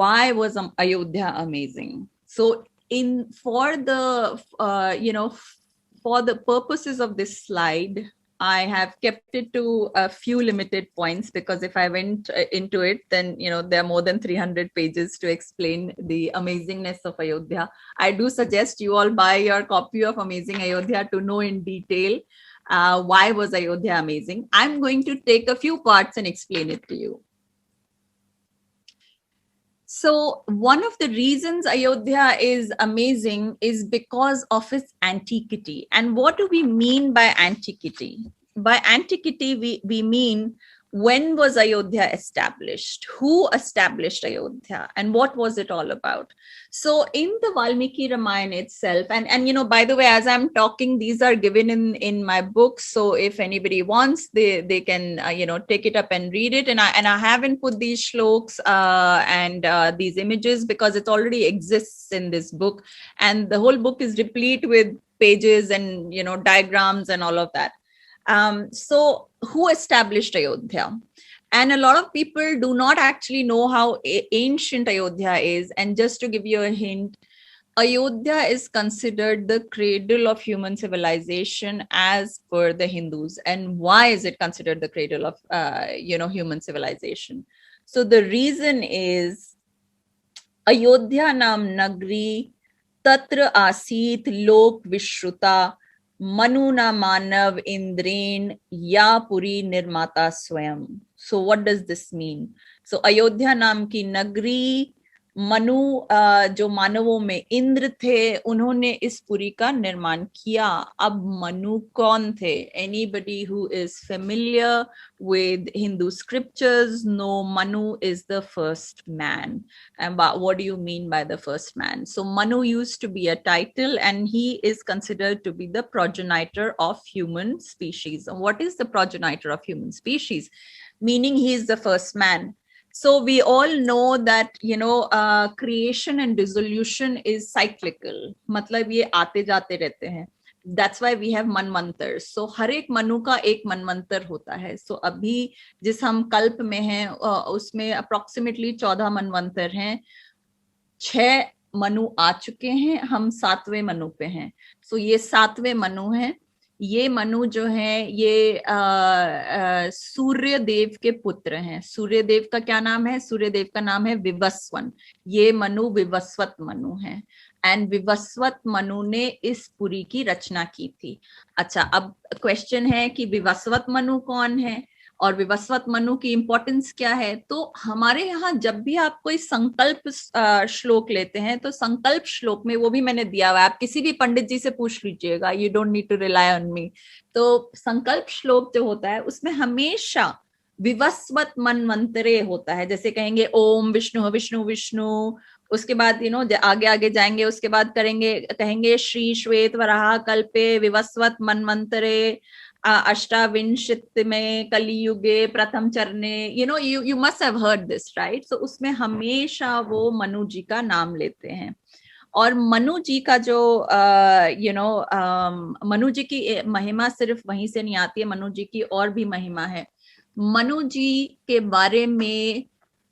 why was Ayodhya amazing? So in for the for the purposes of this slide, I have kept it to a few limited points, because if I went into it, then there are more than 300 pages to explain the amazingness of Ayodhya. I do suggest you all buy your copy of Amazing Ayodhya to know in detail why was Ayodhya amazing. I'm going to take a few parts and explain it to you. So one of the reasons Ayodhya is amazing is because of its antiquity. And what do we mean by antiquity? By antiquity, we mean, when was Ayodhya established? Who established Ayodhya? And what was it all about? So in the Valmiki Ramayana itself, and by the way, as I'm talking, these are given in my book. So if anybody wants, they can take it up and read it. And I haven't put these shloks and these images because it already exists in this book, and the whole book is replete with pages and diagrams and all of that. So who established Ayodhya? And a lot of people do not actually know how ancient Ayodhya is. And just to give you a hint, Ayodhya is considered the cradle of human civilization as per the Hindus. And why is it considered the cradle of human civilization? So the reason is, Ayodhya nam nagri tatra asit lok vishruta Manuna Manav Indren Ya Puri Nirmata Swayam. So what does this mean? So Ayodhya नाम की नगरी, मनु जो मानवों में इंद्र थे, उन्होंने इस पुरी का निर्माण किया. अब मनु कौन थे? Anybody who is familiar with Hindu scriptures know Manu is the first man. And what do you mean by the first man? So Manu used to be a title, and he is considered to be the progenitor of human species. And what is the progenitor of human species? Meaning he is the first man. So we all know that creation and dissolution is cyclical. मतलब ये आते जाते रहते हैं. That's why we have मनमंत्र. So हर एक मनु का एक मनमंत्र होता है. So अभी जिस हम कल्प में हैं उसमें approximately 14 मनमंत्र हैं. 6 मनु आ चुके हैं, हम 7वें मनु पे हैं. So ये 7वें मनु हैं. ये मनु जो है ये सूर्य देव के पुत्र हैं. सूर्य देव का क्या नाम है? सूर्य देव का नाम है विवस्वन. ये मनु विवस्वत मनु है. एंड विवस्वत मनु ने इस पुरी की रचना की थी. अच्छा, अब क्वेश्चन है कि विवस्वत मनु कौन है और विवस्वत मनु की इंपॉर्टेंस क्या है? तो हमारे यहाँ जब भी आप कोई संकल्प श्लोक लेते हैं, तो संकल्प श्लोक में, वो भी मैंने दिया हुआ है, आप किसी भी पंडित जी से पूछ लीजिएगा, you don't need to rely on me. तो संकल्प श्लोक जो होता है उसमें हमेशा विवस्वत मनमंत्रे होता है. जैसे कहेंगे ओम विष्णु विष्णु विष्णु, उसके बाद आगे आगे जाएंगे, उसके बाद कहेंगे श्री श्वेत वराह कल्पे विवस्वत मनमंत्रे अष्टाविंशत में कलियुगे प्रथम चरणे. you must have heard this, right? So उसमें हमेशा वो मनु जी का नाम लेते हैं. और मनु जी का जो मनु जी की महिमा सिर्फ वहीं से नहीं आती है. मनु जी की और भी महिमा है. मनु जी के बारे में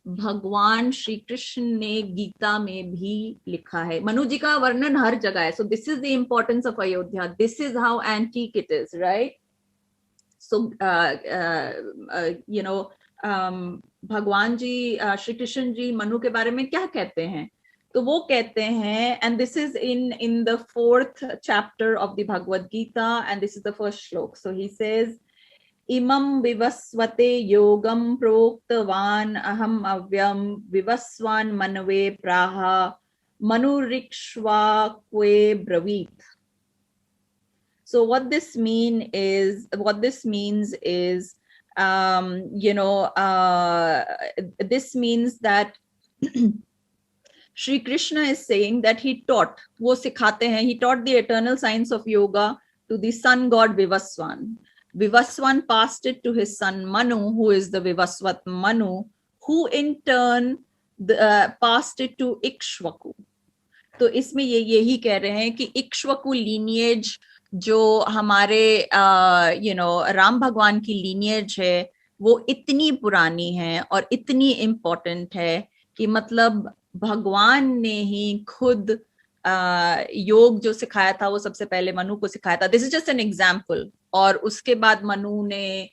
भगवान श्री कृष्ण ने गीता में भी लिखा है. मनु जी का वर्णन हर जगह है. So this is the importance of Ayodhya. This is how antique it is, right? So, भगवान जी श्री कृष्ण जी मनु के बारे में क्या कहते हैं? तो वो कहते हैं, and this is in the 4th chapter of the Bhagavad Gita, and this is the first shlok. So he says, imam vivasvate yogam proktavan aham avyam vivaswan manave praha manurikshva kwe bravit. So what this means is, this means that Shri Krishna is saying that he taught, वो सिखाते हैं, he taught the eternal science of yoga to the sun god Vivaswan. Vivaswan passed it to his son Manu, who is the Vivasvat Manu, who in turn passed it to Ikshvaku. तो इसमें यही कह रहे हैं कि Ikshvaku lineage जो हमारे राम भगवान की लीनिएज है, वो इतनी पुरानी है और इतनी इम्पोर्टेंट है कि मतलब भगवान ने ही खुद योग जो सिखाया था वो सबसे पहले मनु को सिखाया था. This is just an example. और उसके बाद मनु ने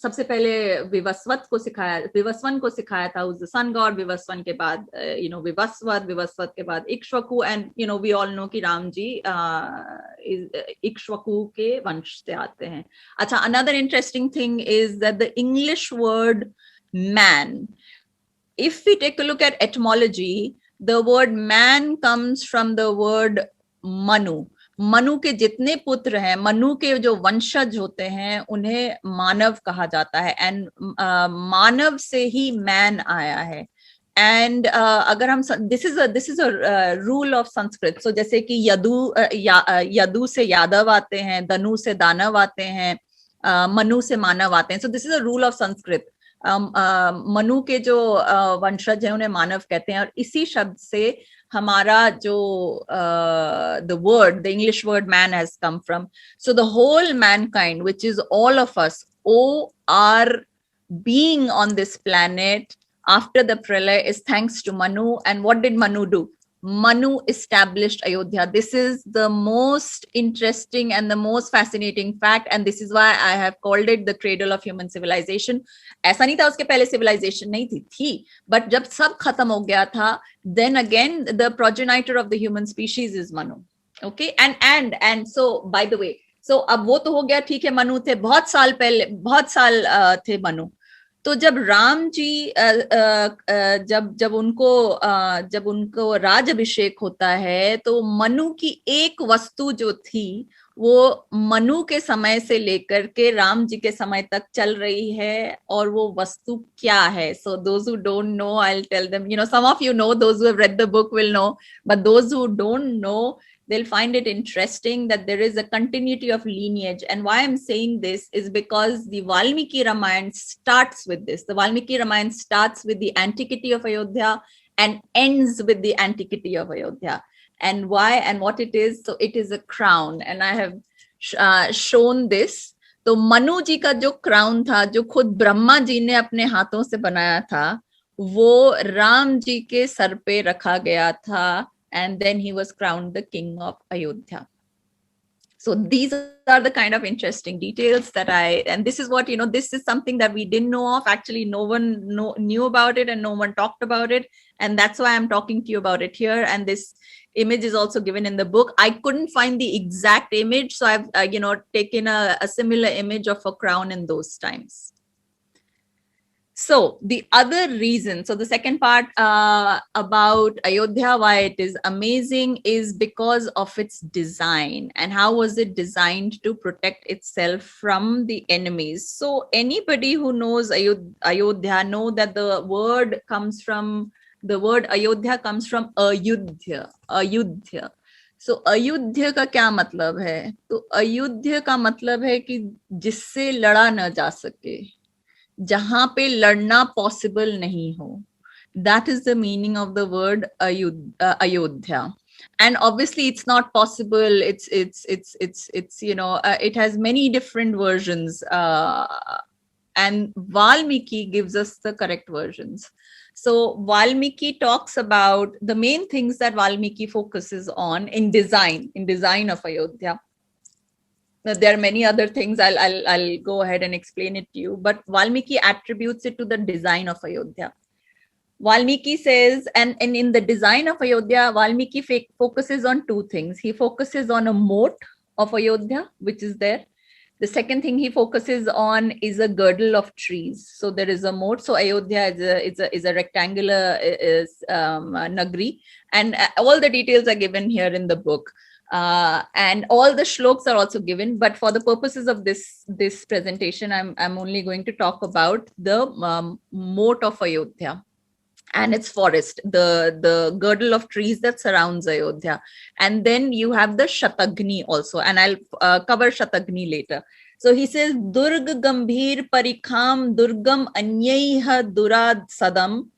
सबसे पहले विवस्वन को सिखाया था, उस सन गॉड. विवस्वन के बाद विवस्वत के बाद Ikshvaku. And we all know कि राम जी इक्ष्वाकु के वंश से आते हैं. अच्छा, another interesting thing is that the English word man, if we take a look at etymology, the word man comes from the word manu. Manu के जितने पुत्र हैं, मनु के जो वंशज होते हैं, उन्हें मानव कहा जाता है. एंड मानव से ही मैन आया है. एंड अगर हम this is a rule of Sanskrit. So जैसे कि यदु से यादव आते हैं, दनु से दानव आते हैं, मनु से मानव आते हैं. So this is a rule of Sanskrit. Manu के जो वंशज हैं उन्हें मानव कहते हैं. और इसी शब्द से हमारा जो the English word man has come from. So the whole mankind, which is all of us, our being on this planet after the pralaya, is thanks to Manu. And what did Manu do? Manu established Ayodhya. This is the most interesting and the most fascinating fact, and this is why I have called it the cradle of human civilization. ऐसा नहीं था उसके पहले civilization नहीं थी, but जब सब खत्म हो गया था, then again the progenitor of the human species is Manu. Okay, and so by the way, so अब वो तो हो गया, ठीक है, मनु थे बहुत साल पहले, बहुत साल थे मनु. तो जब राम जी जब उनको राज अभिषेक होता है, तो मनु की एक वस्तु जो थी वो मनु के समय से लेकर के राम जी के समय तक चल रही है. और वो वस्तु क्या है? So those who don't know, I will tell them. Some of you know, those who have read the book will know, but those who don't know, they'll find it interesting that there is a continuity of lineage. And why I'm saying this is because the Valmiki Ramayana starts with this. The Valmiki Ramayana starts with the antiquity of Ayodhya and ends with the antiquity of Ayodhya. And why and what it is? So it is a crown, and I have shown this. तो मनु जी का जो crown था, जो खुद ब्रह्मा जी ने अपने हाथों से बनाया था, वो राम जी के सर पे रखा गया था. And then he was crowned the king of Ayodhya. So these are the kind of interesting details that and this is what, this is something that we didn't know of. Actually, no one knew about it and no one talked about it. And that's why I'm talking to you about it here. And this image is also given in the book. I couldn't find the exact image, so I've, taken a similar image of a crown in those times. So the other reason, so the second part about Ayodhya, why it is amazing, is because of its design. And how was it designed to protect itself from the enemies? So anybody who knows Ayodhya know that the word Ayodhya comes from Ayudhya. So अयुध्य का क्या मतलब है? तो अयुध्य का मतलब है कि जिससे लड़ा न जा सके, जहां पे लड़ना पॉसिबल नहीं हो. That is the meaning of the word Ayodhya. And obviously it's not possible. It's it has many different versions, and Valmiki gives us the correct versions. So Valmiki talks about the main things that Valmiki focuses on in design of Ayodhya. There are many other things. I'll go ahead and explain it to you. But Valmiki attributes it to the design of Ayodhya. Valmiki says, and in the design of Ayodhya, Valmiki focuses on two things. He focuses on a moat of Ayodhya, which is there. The second thing he focuses on is a girdle of trees. So there is a moat. So Ayodhya is a rectangular nagri, and all the details are given here in the book. And all the shlokas are also given, but for the purposes of this presentation, I'm only going to talk about the moat of Ayodhya and its forest, the girdle of trees that surrounds Ayodhya. And then you have the Shatagni also, and I'll cover Shatagni later. So he says, Durg Gambhir Parikham Durgam Anyaiha Durad Sadam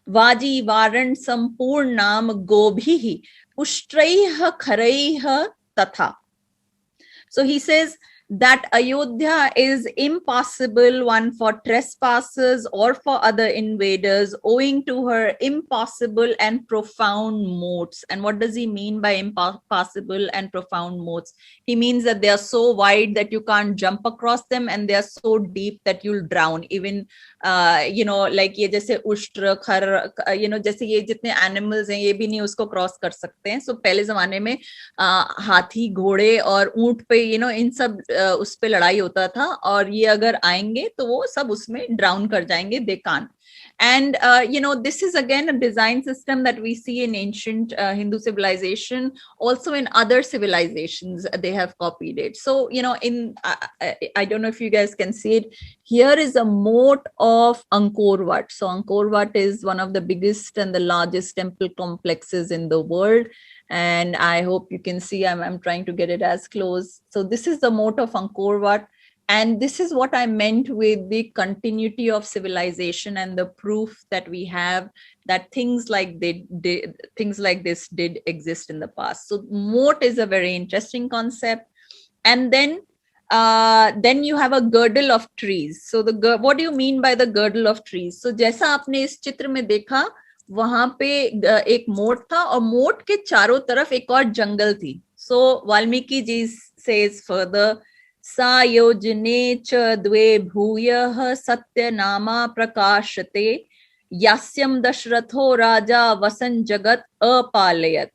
Vaji Varan Sampurnam Gobhihi Ushtraiha Kharaiha Tatha. So he says that Ayodhya is impassable one for trespassers or for other invaders, owing to her impassable and profound moats. And what does he mean by impassable and profound moats? He means that they are so wide that you can't jump across them, and they are so deep that you'll drown. Even like ये जैसे उष्ट्र खर जैसे ये जितने animals हैं ये भी नहीं उसको क्रॉस कर सकते हैं. सो पहले जमाने में हाथी, घोड़े और ऊंट पे इन सब उस पे लड़ाई होता था, और ये अगर आएंगे तो वो सब उसमें ड्राउन कर जाएंगे. दे कान. And this is again a design system that we see in ancient Hindu civilization. Also in other civilizations they have copied it. So I don't know if you guys can see it. Here is a moat of Angkor Wat. So Angkor Wat is one of the biggest and the largest temple complexes in the world, and I hope you can see. I'm trying to get it as close. So this is the moat of Angkor Wat. And this is what I meant with the continuity of civilization and the proof that we have that things like this did exist in the past. So moat is a very interesting concept. And then you have a girdle of trees. So what do you mean by the girdle of trees? So जैसा आपने इस चित्र में देखा, वहां पे एक मोट था और मोट के चारों तरफ एक और जंगल थी. So Valmiki ji says further, सायोजने च द्वे भूयः सत्यनामा प्रकाशते यास्यं दशरथो राजा वसन जगत अपालयत.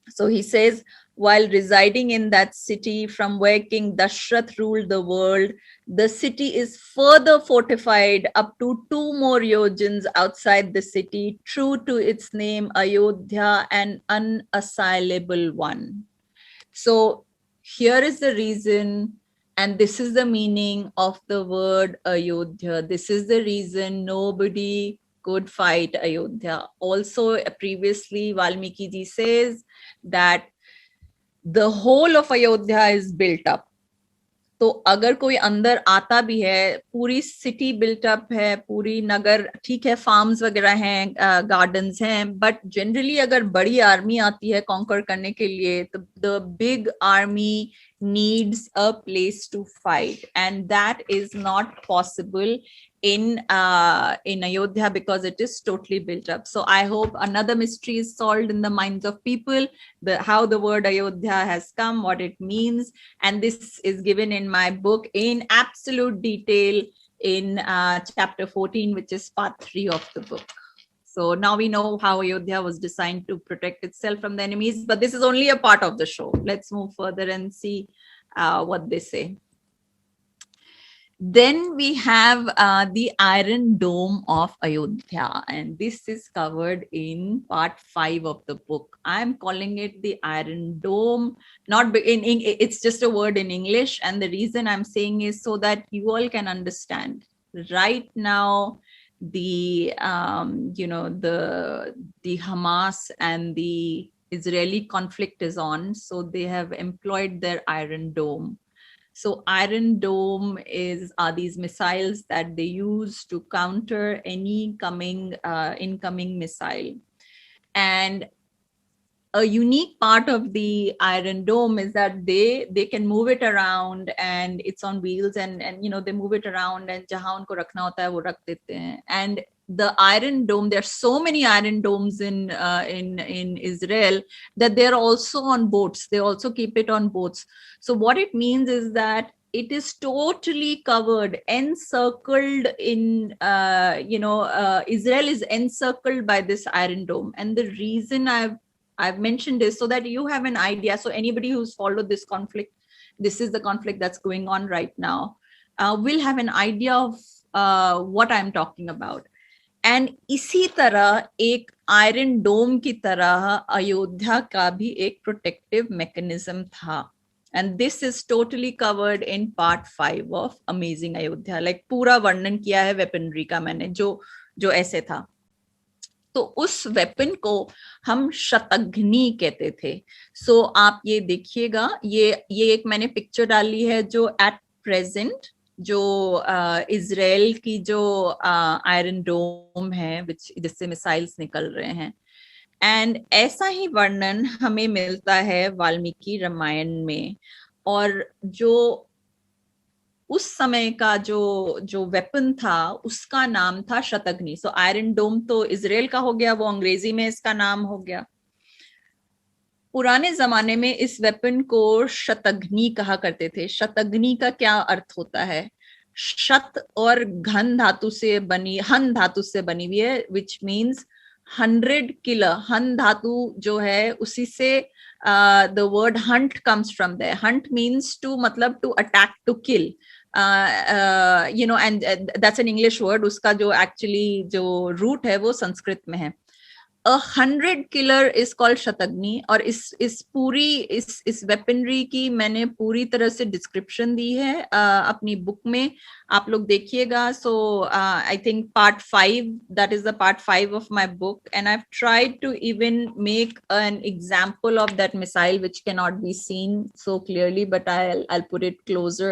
So he says, while residing in that city from where King Dashrath ruled the world, the city is further fortified up to 2 more yojans outside the city, true to its name Ayodhya, an unassailable one. So here is the reason, and this is the meaning of the word Ayodhya. This is the reason nobody could fight Ayodhya. Also, previously, Valmiki ji says that the whole of Ayodhya is built up. तो अगर कोई अंदर आता भी है, पूरी city built up है, पूरी नगर ठीक है, फार्म्स वगैरह हैं, गार्डन्स हैं, बट जनरली अगर बड़ी आर्मी आती है कॉन्कर करने के लिए, तो the big army needs a place to fight, and that is not possible in Ayodhya because it is totally built up. So I hope another mystery is solved in the minds of people, how the word Ayodhya has come, what it means, and this is given in my book in absolute detail in chapter 14, which is part 3 of the book. So now we know how Ayodhya was designed to protect itself from the enemies, but this is only a part of the show. Let's move further and see what they say. Then we have the Iron Dome of Ayodhya, and this is covered in part 5 of the book. I'm calling it the Iron Dome, not it's just a word in English, and the reason I'm saying is so that you all can understand. Right now, the Hamas and the Israeli conflict is on, so they have employed their Iron Dome. So Iron Dome are these missiles that they use to counter any incoming missile. And a unique part of the Iron Dome is that they can move it around, and it's on wheels, and they move it around, and jahan unko rakhna hota hai wo rakh dete hain. And the Iron Dome, there are so many Iron Domes in Israel that they're also on boats. They also keep it on boats. So what it means is that it is totally covered, encircled in, Israel is encircled by this Iron Dome. And the reason I've mentioned this so that you have an idea. So anybody who's followed this conflict, this is the conflict that's going on right now, will have an idea of what I'm talking about. And इसी तरह एक iron डोम की तरह अयोध्या का भी एक protective mechanism था. And this is totally covered in part 5 of Amazing Ayodhya. Like पूरा वर्णन किया है वेपनरी का मैंने, जो ऐसे था. तो उस वेपन को हम शतघ्नि कहते थे. सो आप ये देखिएगा, ये एक मैंने पिक्चर डाली है जो एट प्रेजेंट जो इजराइल की जो आयरन डोम है जिससे मिसाइल्स निकल रहे हैं. एंड ऐसा ही वर्णन हमें मिलता है वाल्मीकि रामायण में. और जो उस समय का जो जो वेपन था उसका नाम था शतघ्नि. सो आयरन डोम तो इजराइल का हो गया, वो अंग्रेजी में इसका नाम हो गया. पुराने जमाने में इस वेपन को शतघ्नि कहा करते थे. शतघ्नि का क्या अर्थ होता है? शत और घन धातु से बनी, हन धातु से बनी हुई है, विच मीन्स 100 किलर. हन धातु जो है उसी से the word hunt comes from there. Hunt means to, मतलब to attack, to kill, and that's an English word. उसका जो एक्चुअली जो रूट है वो संस्कृत में है. 100 किलर इज कॉल्ड शतघ्नि. और इस पूरी इस वेपनरी की मैंने पूरी तरह से डिस्क्रिप्शन दी है अपनी बुक में, आप लोग देखिएगा. So I think part 5, that is the part 5 of my book, and I have tried to even make an example of that missile which can not be seen so clearly, but I'll put it closer.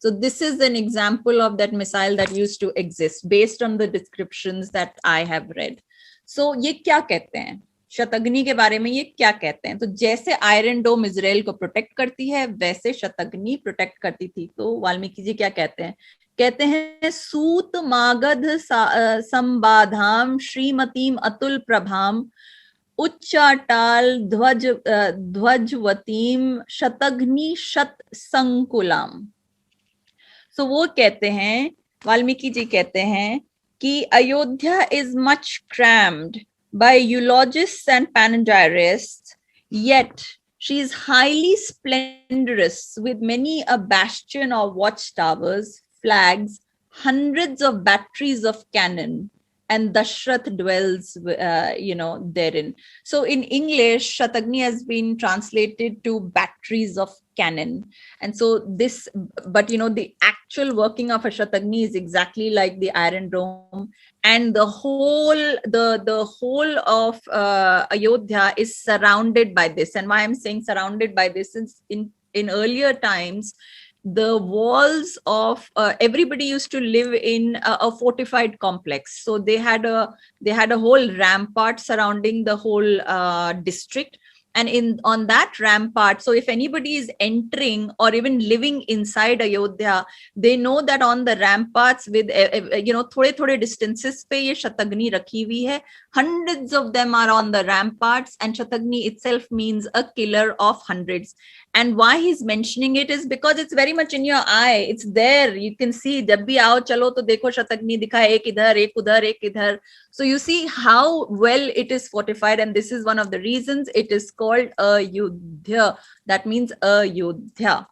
So this is an example of that missile that used to exist based on the descriptions that I have read. सो ये क्या कहते हैं शतघ्नि के बारे में, ये क्या कहते हैं? तो जैसे आयरन डोम इजराइल को प्रोटेक्ट करती है, वैसे शतघ्नि प्रोटेक्ट करती थी. तो वाल्मीकि जी क्या कहते हैं? कहते हैं सूत मागध संबाधाम श्रीमतीम अतुल प्रभाम उच्चाटाल ध्वजवतीम शतघ्नि शत संकुलाम. सो वो कहते हैं, वाल्मीकि जी कहते हैं कि Ayodhya is much crammed by eulogists and panegyrists, yet she is highly splendorous with many a bastion of watchtowers, flags, hundreds of batteries of cannon, and Dashrath dwells, therein. So in English, Shatagni has been translated to batteries of cannon. And so this, but the actual working of a Shatagni is exactly like the Iron Dome, and the whole of Ayodhya is surrounded by this. And why I'm saying surrounded by this is in earlier times, the walls of everybody used to live in a fortified complex. So they had a whole rampart surrounding the whole district. And on that rampart, so if anybody is entering or even living inside Ayodhya, they know that on the ramparts with थोड़े distances पे ये शतघ्नि रखी हुई है. Hundreds of them are on the ramparts, and शतघ्नि itself means a killer of hundreds. And why he's mentioning it is because it's very much in your eye. It's there. You can see. जब भी आओ चलो तो देखो शतघ्नि दिखा है, एक इधर, एक उधर, एक इधर. So you see how well it is fortified, and this is one of the reasons it is called Ayodhya. That means Ayodhya.